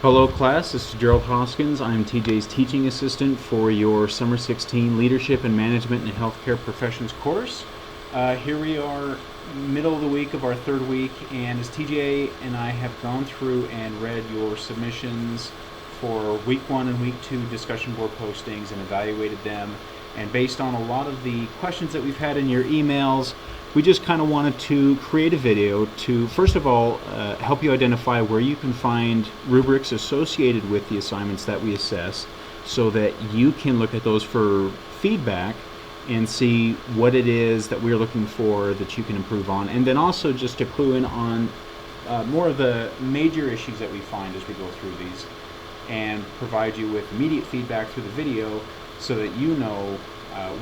Hello class, this is Gerald Hoskins. I'm TJ's teaching assistant for your Summer 16 Leadership and Management in Healthcare Professions course. Here we are, middle of the week of our third week, and as TJ and I have gone through and read your submissions for week 1 and week 2 discussion board postings and evaluated them, and based on a lot of the questions that we've had in your emails, we just kind of wanted to create a video to, first of all, help you identify where you can find rubrics associated with the assignments that we assess so that you can look at those for feedback and see what it is that we're looking for that you can improve on, and then also just to clue in on more of the major issues that we find as we go through these and provide you with immediate feedback through the video so that you know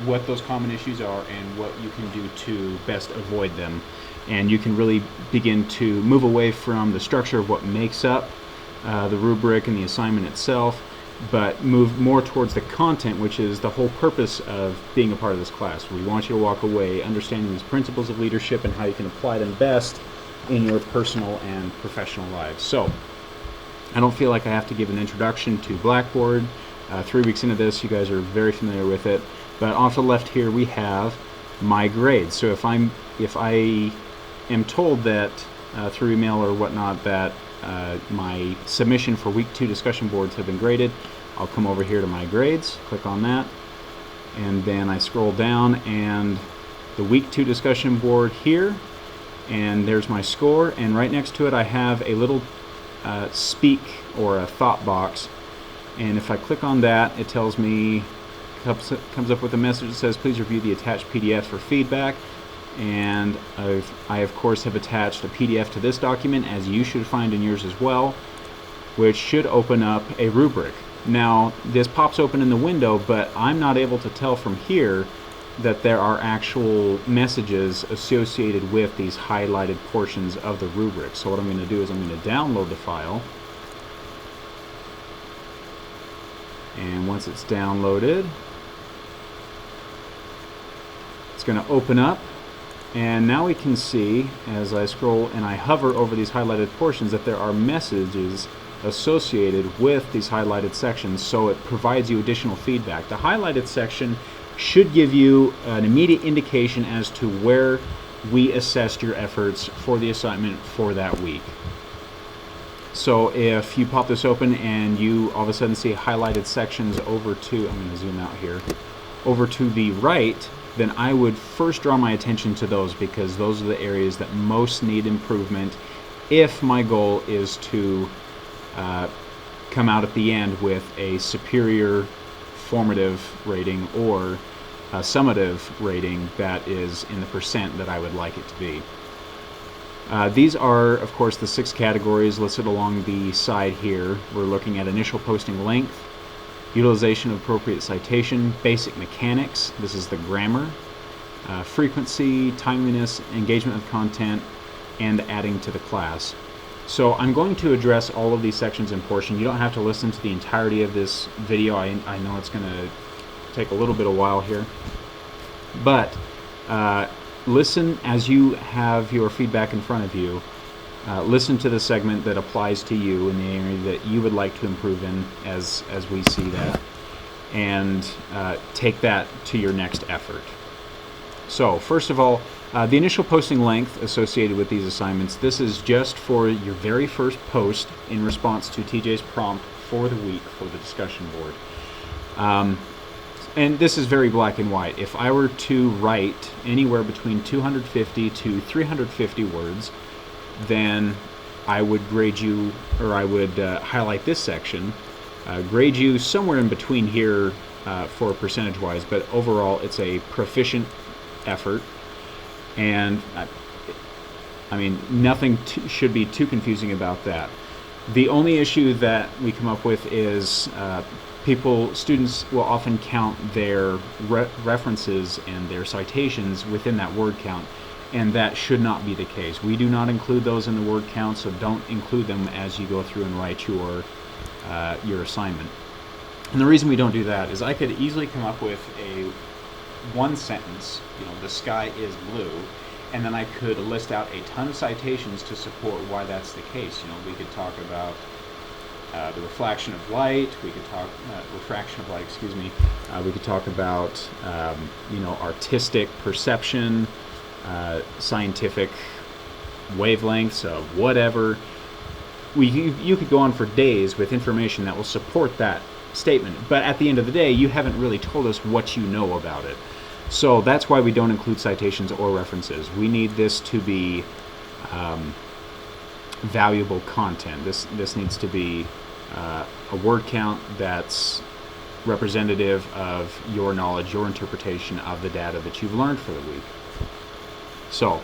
what those common issues are and what you can do to best avoid them. And you can really begin to move away from the structure of what makes up the rubric and the assignment itself, but move more towards the content, which is the whole purpose of being a part of this class. We want you to walk away understanding these principles of leadership and how you can apply them best in your personal and professional lives. So, I don't feel like I have to give an introduction to Blackboard. 3 weeks into this, you guys are very familiar with it. But off to the left here, we have my grades. So if I am told that through email or whatnot that my submission for week 2 discussion boards have been graded, I'll come over here to my grades, click on that, and then I scroll down and the week 2 discussion board here, and there's my score, and right next to it I have a little speak or a thought box, and if I click on that, it tells me, comes up with a message that says please review the attached PDF for feedback, and I of course have attached a PDF to this document, as you should find in yours as well, which should open up a rubric. Now this pops open in the window, but I'm not able to tell from here that there are actual messages associated with these highlighted portions of the rubric. So what I'm going to do is I'm going to download the file, and once it's downloaded, it's going to open up, and now we can see as I scroll and I hover over these highlighted portions that there are messages associated with these highlighted sections, so it provides you additional feedback. The highlighted section should give you an immediate indication as to where we assessed your efforts for the assignment for that week. So if you pop this open and you all of a sudden see highlighted sections over to, I'm going to zoom out here, over to the right, then I would first draw my attention to those, because those are the areas that most need improvement if my goal is to come out at the end with a superior formative rating or a summative rating that is in the percent that I would like it to be. These are, of course, the 6 categories listed along the side here. We're looking at initial posting length, utilization of appropriate citation, basic mechanics, this is the grammar, frequency, timeliness, engagement with content, and adding to the class. So I'm going to address all of these sections in portion. You don't have to listen to the entirety of this video. I know it's going to take a little bit of while here, but listen as you have your feedback in front of you. Listen to the segment that applies to you in the area that you would like to improve in as we see that, and take that to your next effort. So first of all, the initial posting length associated with these assignments, this is just for your very first post in response to TJ's prompt for the week for the discussion board. And this is very black and white. If I were to write anywhere between 250 to 350 words, then I would grade you, or I would highlight this section, grade you somewhere in between here for percentage-wise, but overall it's a proficient effort, and I mean, nothing should be too confusing about that. The only issue that we come up with is students will often count their references and their citations within that word count, and that should not be the case. We do not include those in the word count, so don't include them as you go through and write your assignment. And the reason we don't do that is I could easily come up with one sentence, the sky is blue, and then I could list out a ton of citations to support why that's the case. We could talk about the reflection of light. We could talk refraction of light. Excuse me. We could talk about artistic perception, scientific wavelengths of whatever. You could go on for days with information that will support that statement. But at the end of the day, you haven't really told us what you know about it. So that's why we don't include citations or references. We need this to be valuable content. This needs to be a word count that's representative of your knowledge, your interpretation of the data that you've learned for the week. So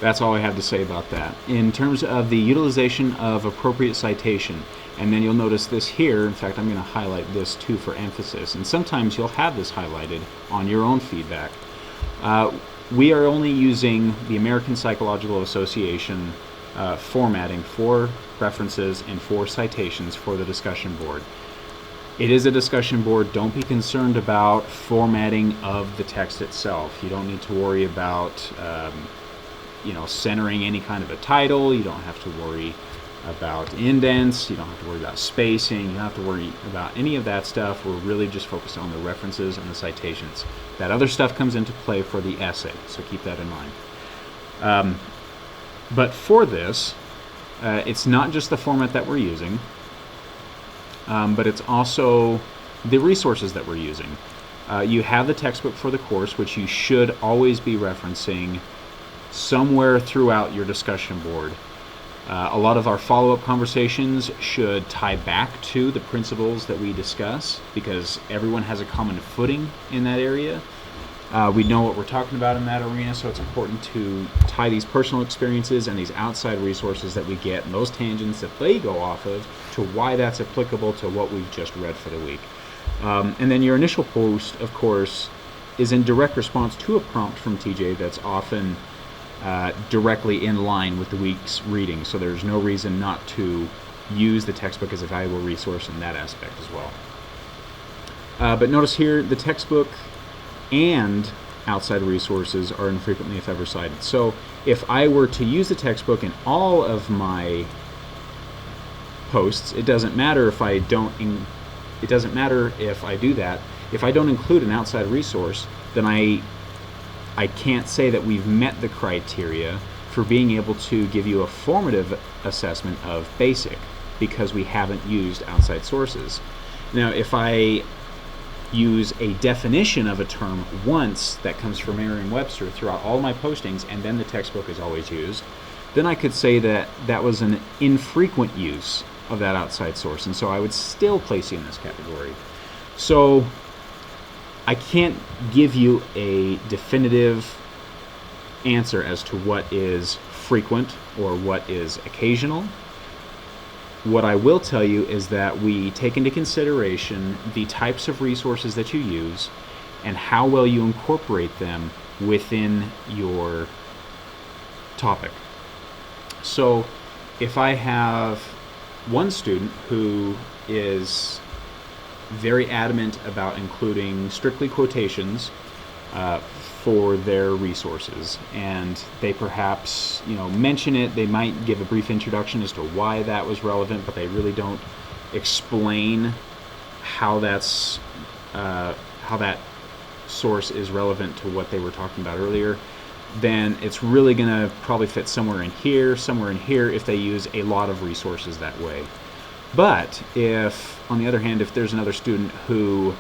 that's all I have to say about that. In terms of the utilization of appropriate citation, and then you'll notice this here. In fact, I'm going to highlight this too for emphasis, and sometimes you'll have this highlighted on your own feedback. We are only using the American Psychological Association formatting for references and for citations for the discussion board. It is a discussion board. Don't be concerned about formatting of the text itself. You don't need to worry about centering any kind of a title. You don't have to worry about indents. You don't have to worry about spacing. You don't have to worry about any of that stuff. We're really just focused on the references and the citations. That other stuff comes into play for the essay, so keep that in mind. But for this, it's not just the format that we're using, but it's also the resources that we're using. You have the textbook for the course, which you should always be referencing somewhere throughout your discussion board. A lot of our follow-up conversations should tie back to the principles that we discuss, because everyone has a common footing in that area. We know what we're talking about in that arena, so it's important to tie these personal experiences and these outside resources that we get and those tangents that they go off of to why that's applicable to what we've just read for the week. And then your initial post, of course, is in direct response to a prompt from TJ that's often directly in line with the week's reading, so there's no reason not to use the textbook as a valuable resource in that aspect as well. But notice here, the textbook and outside resources are infrequently, if ever, cited. So if I were to use the textbook in all of my posts, it doesn't matter if I don't. It doesn't matter if I do that. If I don't include an outside resource, then I can't say that we've met the criteria for being able to give you a formative assessment of basic, because we haven't used outside sources. Now, if I use a definition of a term once that comes from Merriam-Webster throughout all my postings, and then the textbook is always used, then I could say that that was an infrequent use of that outside source, and so I would still place you in this category. So I can't give you a definitive answer as to what is frequent or what is occasional. What I will tell you is that we take into consideration the types of resources that you use and how well you incorporate them within your topic. So if I have one student who is very adamant about including strictly quotations for their resources, and they perhaps mention it, they might give a brief introduction as to why that was relevant, but they really don't explain how that source is relevant to what they were talking about earlier, then it's really going to probably fit somewhere in here if they use a lot of resources that way. But if, on the other hand, if there's another student who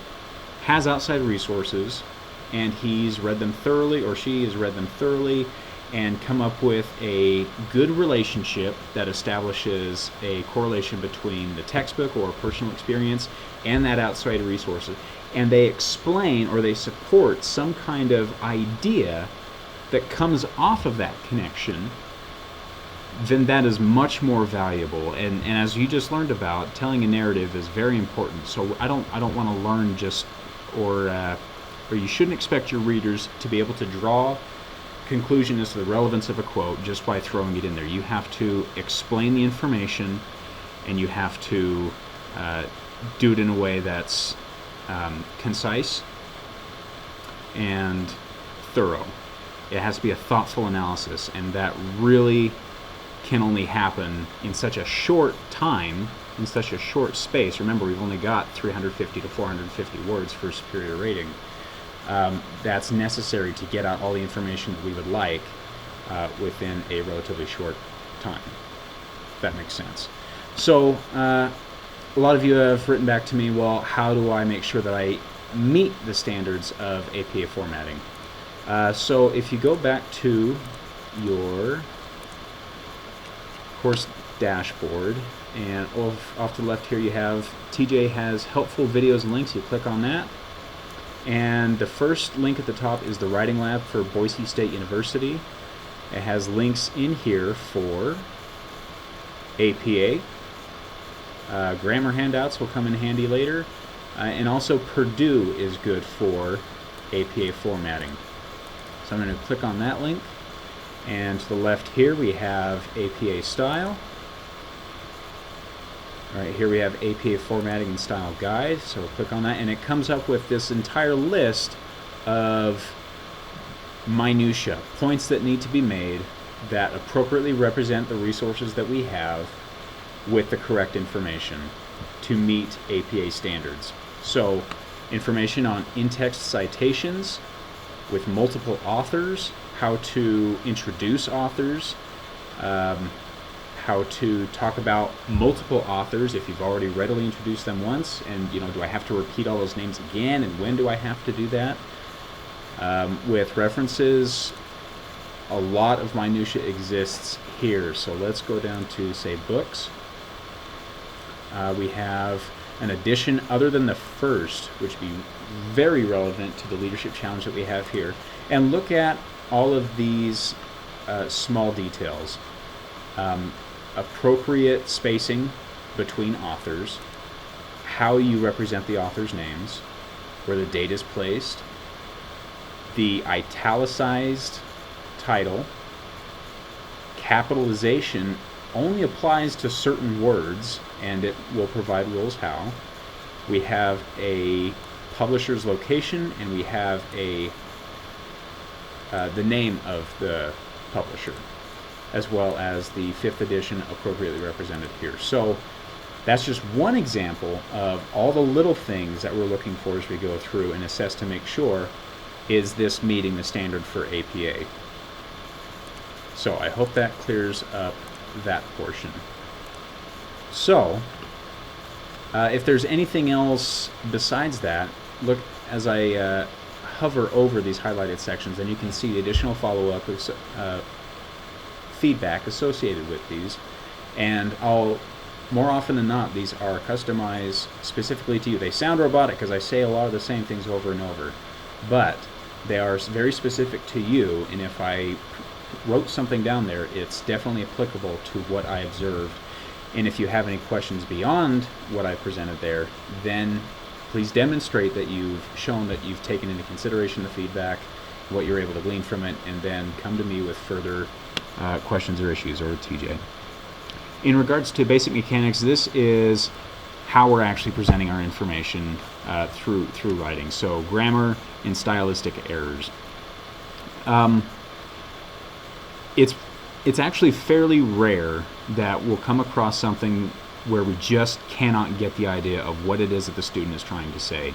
has outside resources and he's read them thoroughly, or she has read them thoroughly, and come up with a good relationship that establishes a correlation between the textbook or personal experience and that outside resources, and they explain or they support some kind of idea that comes off of that connection, then that is much more valuable. And as you just learned about, telling a narrative is very important. So I don't want to learn just, or you shouldn't expect your readers to be able to draw conclusion as to the relevance of a quote just by throwing it in there. You have to explain the information, and you have to do it in a way that's concise and thorough. It has to be a thoughtful analysis, and that really can only happen in such a short time in such a short space. Remember, we've only got 350 to 450 words for superior rating. That's necessary to get out all the information that we would like within a relatively short time, if that makes sense. So a lot of you have written back to me, well, how do I make sure that I meet the standards of APA formatting? So if you go back to your course dashboard, and off to the left here you have TJ has helpful videos and links. You click on that, and the first link at the top is the Writing Lab for Boise State University. It has links in here for APA. Grammar handouts will come in handy later, and also Purdue is good for APA formatting. So I'm going to click on that link, and to the left here we have APA style. Right here we have APA formatting and style guide, so we'll click on that, and it comes up with this entire list of minutia, points that need to be made that appropriately represent the resources that we have with the correct information to meet APA standards. So information on in-text citations with multiple authors, how to introduce authors, how to talk about multiple authors if you've already readily introduced them once, and do I have to repeat all those names again, and when do I have to do that? With references, a lot of minutia exists here. So let's go down to, say, books. We have an addition other than the first, which would be very relevant to the leadership challenge that we have here. And look at all of these small details. Appropriate spacing between authors, how you represent the author's names, where the date is placed, the italicized title, capitalization only applies to certain words, and it will provide rules how. We have a publisher's location, and we have a the name of the publisher, as well as the 5th edition appropriately represented here. So that's just one example of all the little things that we're looking for as we go through and assess to make sure, is this meeting the standard for APA? So I hope that clears up that portion. So if there's anything else besides that, look as I hover over these highlighted sections, and you can see the additional follow-up feedback associated with these, and more often than not, these are customized specifically to you. They sound robotic because I say a lot of the same things over and over, but they are very specific to you, and if I wrote something down there, it's definitely applicable to what I observed. And if you have any questions beyond what I presented there, then please demonstrate that you've shown that you've taken into consideration the feedback, what you're able to glean from it, and then come to me with further questions or issues, or TJ. In regards to basic mechanics, this is how we're actually presenting our information through writing. So grammar and stylistic errors. It's actually fairly rare that we'll come across something where we just cannot get the idea of what it is that the student is trying to say.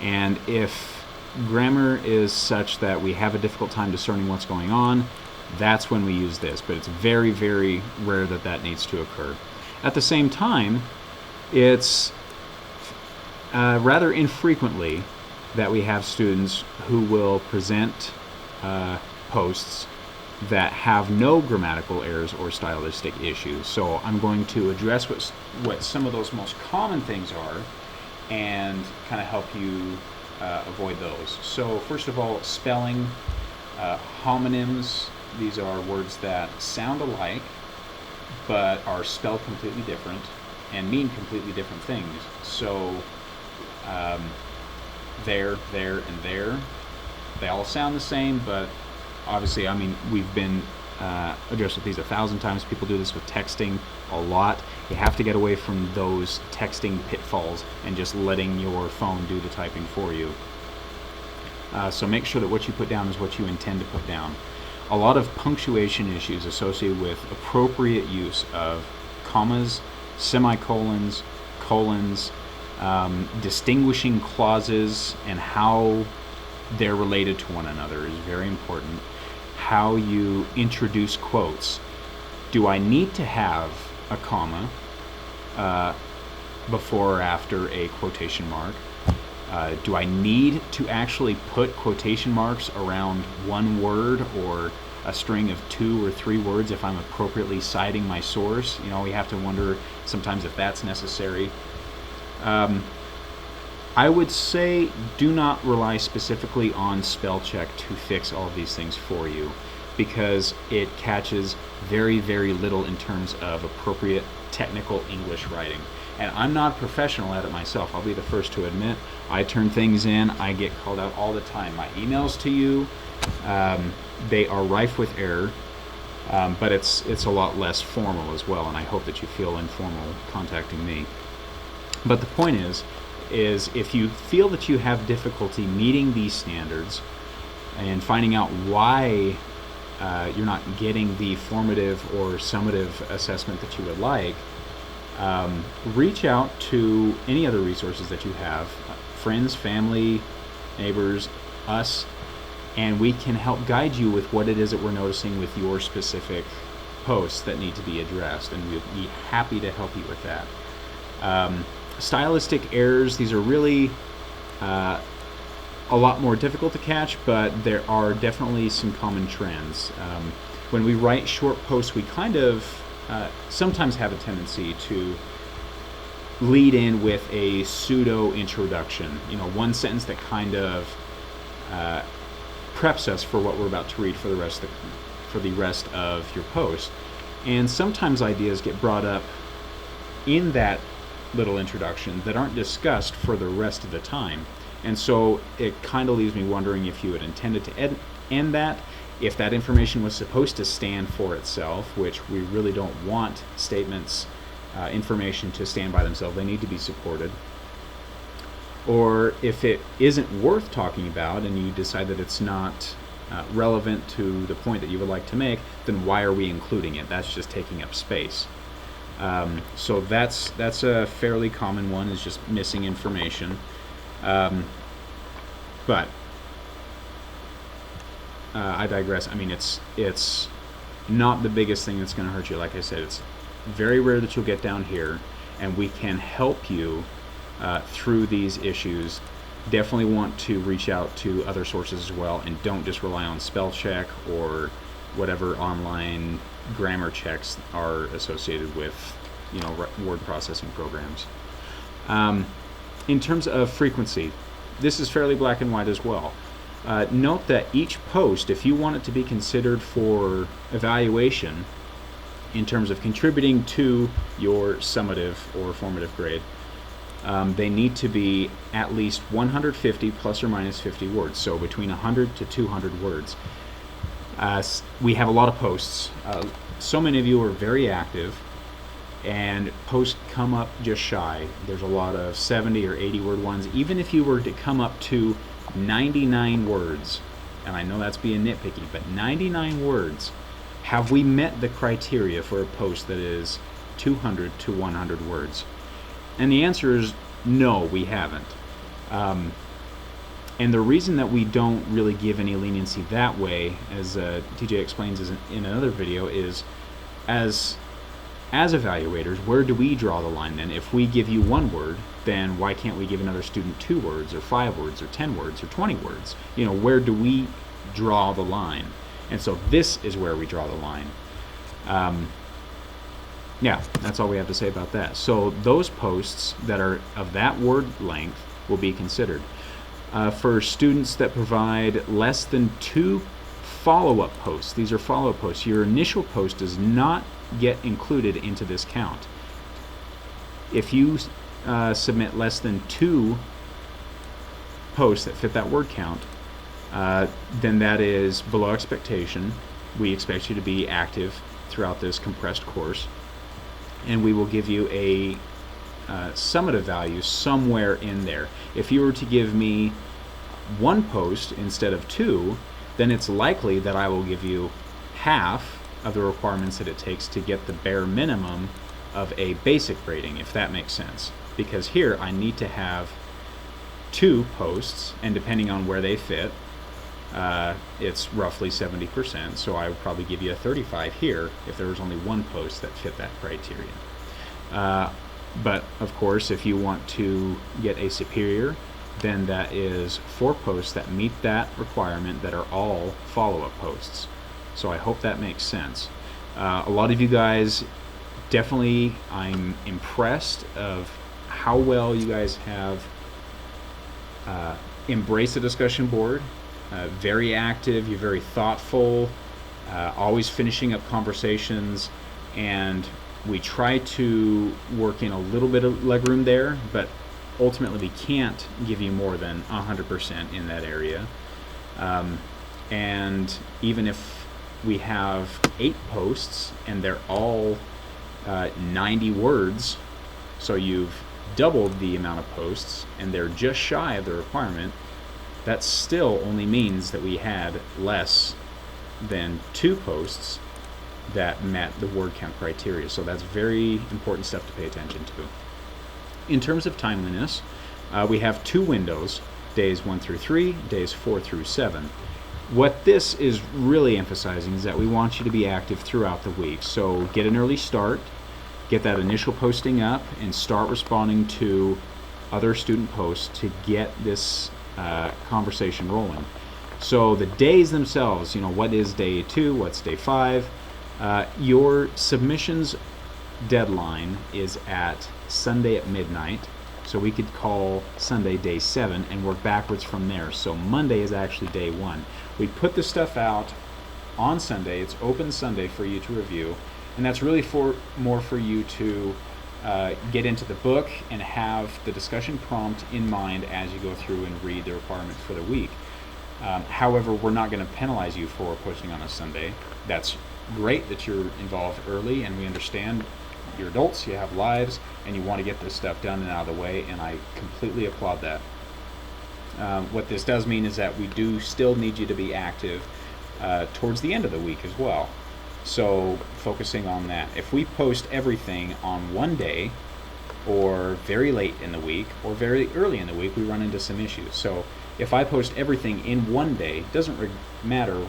And if grammar is such that we have a difficult time discerning what's going on, that's when we use this. But it's very, very rare that that needs to occur. At the same time, it's rather infrequently that we have students who will present posts that have no grammatical errors or stylistic issues. So I'm going to address what some of those most common things are and kind of help you avoid those. So first of all, spelling, homonyms. These are words that sound alike but are spelled completely different and mean completely different things. So there, and there, they all sound the same, but obviously, I mean, we've been addressed with these 1,000 times. People do this with texting a lot. You have to get away from those texting pitfalls and just letting your phone do the typing for you. So make sure that what you put down is what you intend to put down. A lot of punctuation issues associated with appropriate use of commas, semicolons, colons, distinguishing clauses and how they're related to one another is very important. How you introduce quotes. Do I need to have a comma before or after a quotation mark? Do I need to actually put quotation marks around one word or a string of 2 or 3 words if I'm appropriately citing my source? You know, we have to wonder sometimes if that's necessary. I would say do not rely specifically on spell check to fix all of these things for you, because it catches very, very little in terms of appropriate technical English writing. And I'm not a professional at it myself. I'll be the first to admit. I turn things in. I get called out all the time. My emails to you, they are rife with error, but it's a lot less formal as well, and I hope that you feel informal contacting me. But the point is if you feel that you have difficulty meeting these standards and finding out why you're not getting the formative or summative assessment that you would like, reach out to any other resources that you have, friends, family, neighbors, us, and we can help guide you with what it is that we're noticing with your specific posts that need to be addressed, and we'd be happy to help you with that. Stylistic errors, these are really a lot more difficult to catch, but there are definitely some common trends. When we write short posts, we kind of sometimes have a tendency to lead in with a pseudo introduction, you know, one sentence that kind of preps us for what we're about to read for the rest of your post. And sometimes ideas get brought up in that little introduction that aren't discussed for the rest of the time. And so it kind of leaves me wondering if you had intended to end that, if that information was supposed to stand for itself, which we really don't want statements, information to stand by themselves. They need to be supported. Or if it isn't worth talking about and you decide that it's not relevant to the point that you would like to make, then why are we including it? That's just taking up space. So that's a fairly common one, is just missing information. But I digress. I mean, it's not the biggest thing that's going to hurt you. Like I said, it's very rare that you'll get down here, and we can help you through these issues. Definitely want to reach out to other sources as well, and don't just rely on spell check or whatever online grammar checks are associated with, you know, word processing programs. In terms of frequency, this is fairly black and white as well. Note that each post, if you want it to be considered for evaluation in terms of contributing to your summative or formative grade, they need to be at least 150 plus or minus 50 words, so between 100 to 200 words. We have a lot of posts. So many of you are very active, and posts come up just shy. There's a lot of 70 or 80 word ones. Even if you were to come up to 99 words, and I know that's being nitpicky, but 99 words, have we met the criteria for a post that is 200 to 100 words? And the answer is no, we haven't. And the reason that we don't really give any leniency that way, as TJ explains in another video, is as evaluators, where do we draw the line then? If we give you 1 word, then why can't we give another student 2 words or 5 words or 10 words or 20 words? You know, where do we draw the line? And so this is where we draw the line. Yeah, that's all we have to say about that. So those posts that are of that word length will be considered. For students that provide less than 2 follow-up posts, these are follow-up posts. Your initial post does not get included into this count. If you submit less than 2 posts that fit that word count, then that is below expectation. We expect you to be active throughout this compressed course, and we will give you a summative value somewhere in there. If you were to give me 1 post instead of 2, then it's likely that I will give you half of the requirements that it takes to get the bare minimum of a basic rating, if that makes sense. Because here I need to have 2 posts, and depending on where they fit, it's roughly 70%, so I would probably give you a 35 here if there was only 1 post that fit that criteria. But of course, if you want to get a superior, then that is 4 posts that meet that requirement that are all follow-up posts. So I hope that makes sense. A lot of you guys, definitely, I'm impressed of how well you guys have embraced the discussion board. Very active, you're very thoughtful, always finishing up conversations, and we try to work in a little bit of legroom there, but ultimately we can't give you more than 100% in that area. And even if we have 8 posts and they're all 90 words, so you've doubled the amount of posts and they're just shy of the requirement, that still only means that we had less than 2 posts that met the word count criteria. So that's very important stuff to pay attention to. In terms of timeliness, we have 2 windows, days 1 through 3, days 4 through 7. What this is really emphasizing is that we want you to be active throughout the week. So get an early start, get that initial posting up, and start responding to other student posts to get this conversation rolling. So the days themselves, what is day 2, what's day 5, your submissions deadline is at Sunday at midnight, so we could call Sunday day 7 and work backwards from there. So Monday is actually day 1. We put the stuff out on Sunday. It's open Sunday for you to review, and that's really more for you to get into the book and have the discussion prompt in mind as you go through and read the requirements for the week. However, we're not going to penalize you for posting on a Sunday. That's great that you're involved early, and we understand you're adults, you have lives, and you want to get this stuff done and out of the way, and I completely applaud that. What this does mean is that we do still need you to be active towards the end of the week as well. So focusing on that. If we post everything on one day, or very late in the week, or very early in the week, we run into some issues. So if I post everything in one day, it doesn't matter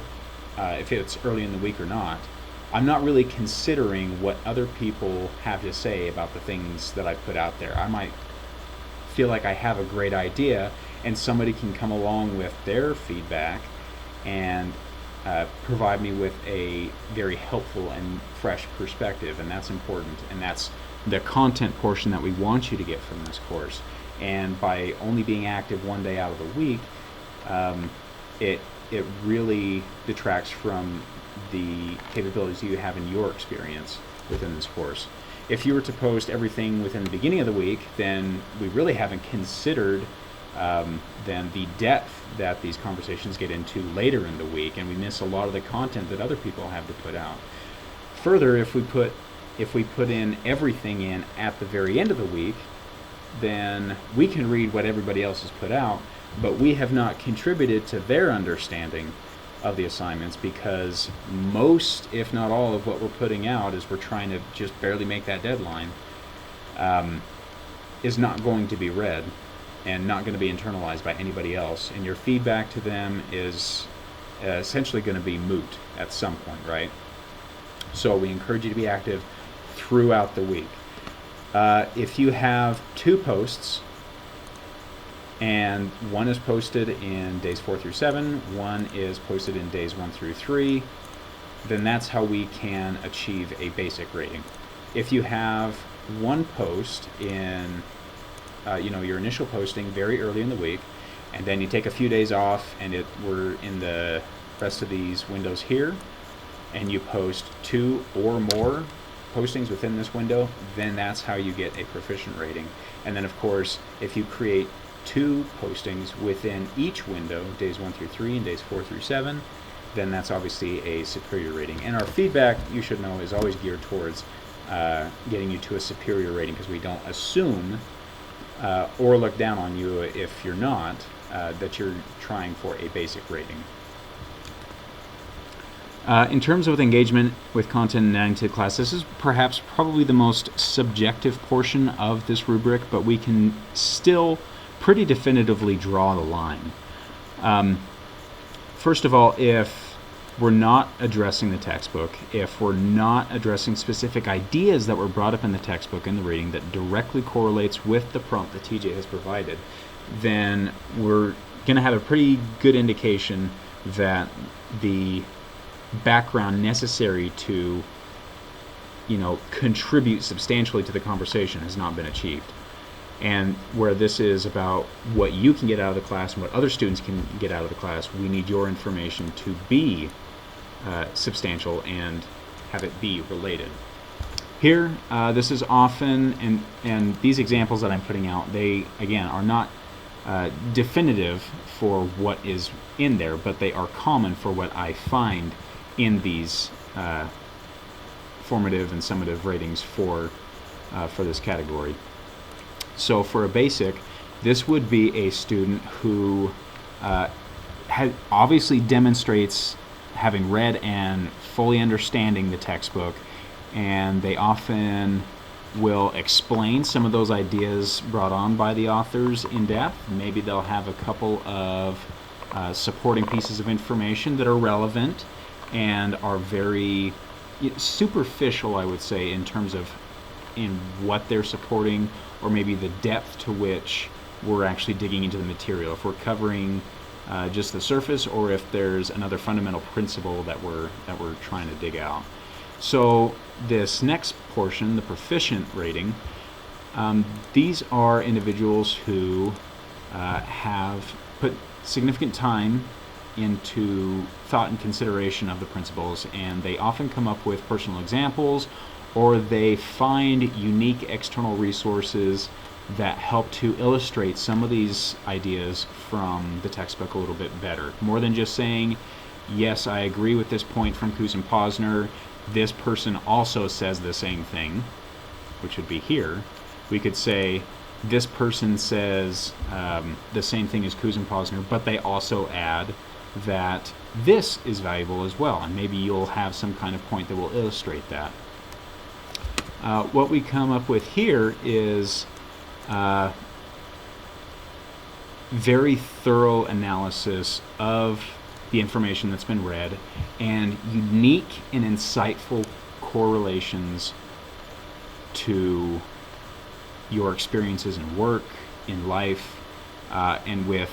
if it's early in the week or not. I'm not really considering what other people have to say about the things that I put out there. I might feel like I have a great idea, and somebody can come along with their feedback and provide me with a very helpful and fresh perspective, and that's important, and that's the content portion that we want you to get from this course. And by only being active one day out of the week, it really detracts from the capabilities you have in your experience within this course. If you were to post everything within the beginning of the week, then we really haven't considered then the depth that these conversations get into later in the week, and we miss a lot of the content that other people have to put out. Further, if we put in everything in at the very end of the week, then we can read what everybody else has put out, but we have not contributed to their understanding of the assignments, because most, if not all, of what we're putting out, as we're trying to just barely make that deadline, is not going to be read and not going to be internalized by anybody else, and your feedback to them is essentially going to be moot at some point, right? So we encourage you to be active throughout the week. If you have 2 posts, and one is posted in days 4 through 7, one is posted in days 1 through 3, then that's how we can achieve a basic rating. If you have 1 post in your initial posting very early in the week, and then you take a few days off, and we're in the rest of these windows here, and you post 2 or more postings within this window, then that's how you get a proficient rating. And then of course, if you create 2 postings within each window, days 1 through 3 and days 4 through 7, then that's obviously a superior rating. And our feedback, you should know, is always geared towards getting you to a superior rating, because we don't assume or look down on you if you're not, that you're trying for a basic rating. In terms of engagement with content and adding to the class, this is probably the most subjective portion of this rubric, but we can still pretty definitively draw the line. First of all, if we're not addressing the textbook, if we're not addressing specific ideas that were brought up in the textbook in the reading that directly correlates with the prompt that TJ has provided, then we're going to have a pretty good indication that the background necessary to, contribute substantially to the conversation has not been achieved. And where this is about what you can get out of the class and what other students can get out of the class, we need your information to be substantial and have it be related. Here, this is often, and these examples that I'm putting out, they, again, are not definitive for what is in there, but they are common for what I find in these formative and summative ratings for this category. So for a basic, this would be a student who obviously demonstrates having read and fully understanding the textbook, and they often will explain some of those ideas brought on by the authors in depth. Maybe they'll have a couple of supporting pieces of information that are relevant and are very superficial, I would say, in terms of in what they're supporting, or maybe the depth to which we're actually digging into the material. If we're covering just the surface, or if there's another fundamental principle that we're trying to dig out. So this next portion, the proficient rating, these are individuals who have put significant time into thought and consideration of the principles, and they often come up with personal examples, or they find unique external resources that help to illustrate some of these ideas from the textbook a little bit better. More than just saying, yes, I agree with this point from Coos and Posner, this person also says the same thing, which would be here. We could say, this person says the same thing as Coos and Posner, but they also add that this is valuable as well, and maybe you'll have some kind of point that will illustrate that. What we come up with here is very thorough analysis of the information that's been read, and unique and insightful correlations to your experiences in work, in life, and with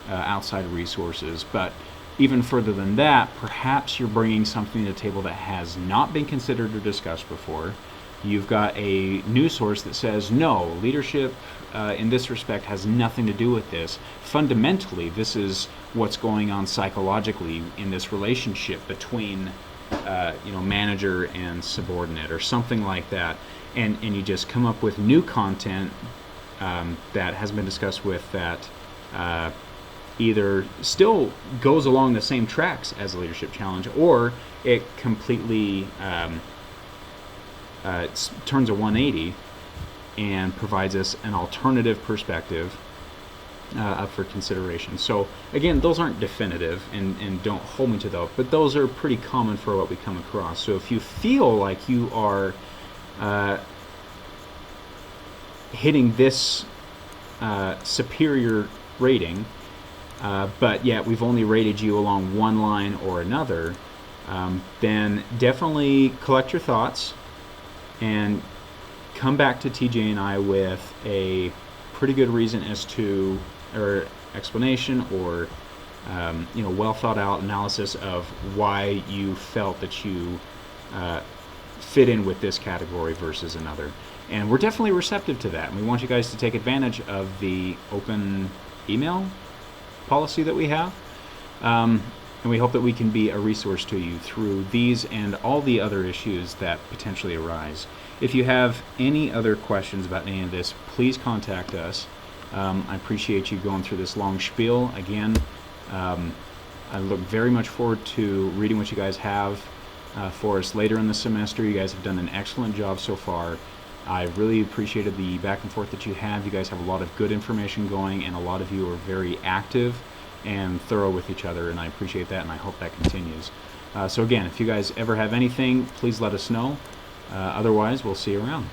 outside resources. But even further than that, perhaps you're bringing something to the table that has not been considered or discussed before. You've got a news source that says, no, leadership in this respect has nothing to do with this. Fundamentally, this is what's going on psychologically in this relationship between manager and subordinate, or something like that. And you just come up with new content that hasn't been discussed with, that either still goes along the same tracks as a leadership challenge, or it completely turns a 180 and provides us an alternative perspective up for consideration. So again, those aren't definitive, and don't hold me to those, but those are pretty common for what we come across. So if you feel like you are hitting this superior rating, but yet we've only rated you along one line or another, then definitely collect your thoughts and come back to TJ and I with a pretty good reason as to, or explanation, or well thought out analysis of why you felt that you fit in with this category versus another. And we're definitely receptive to that. And we want you guys to take advantage of the open email policy that we have. And we hope that we can be a resource to you through these and all the other issues that potentially arise. If you have any other questions about any of this, please contact us. I appreciate you going through this long spiel. Again, I look very much forward to reading what you guys have for us later in the semester. You guys have done an excellent job so far. I really appreciated the back and forth that you have. You guys have a lot of good information going, and a lot of you are very active and thorough with each other, and I appreciate that, and I hope that continues. So again, if you guys ever have anything, please let us know. Otherwise, we'll see you around.